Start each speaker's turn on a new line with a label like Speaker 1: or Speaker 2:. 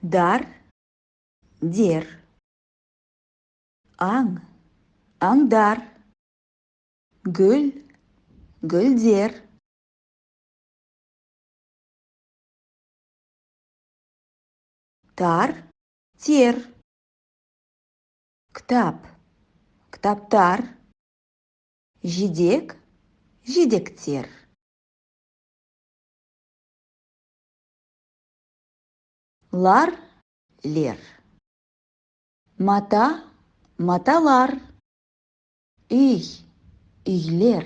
Speaker 1: Дар, дер. Аң, аңдар. Гүл, гүлдер. Тар, тер. Кітап, кітаптар. Жидек, жидектер. Лар, лер. Мата, маталар. Үй, үйлер.